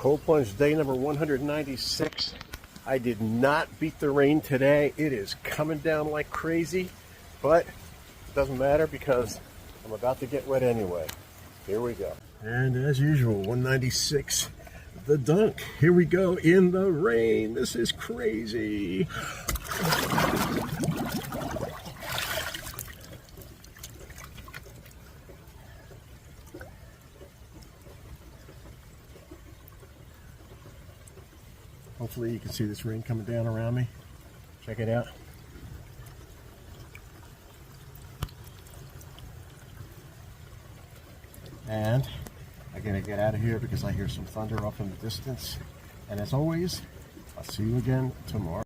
Cold plunge day number 196. I did not beat the rain today. It is coming down like crazy, but it doesn't matter because I'm about to get wet anyway. Here we go. And as usual, 196, the dunk. Here we go in the rain. This is crazy. Hopefully you can see this rain coming down around me. Check it out. And I'm gonna get out of here because I hear some thunder off in the distance. And as always, I'll see you again tomorrow.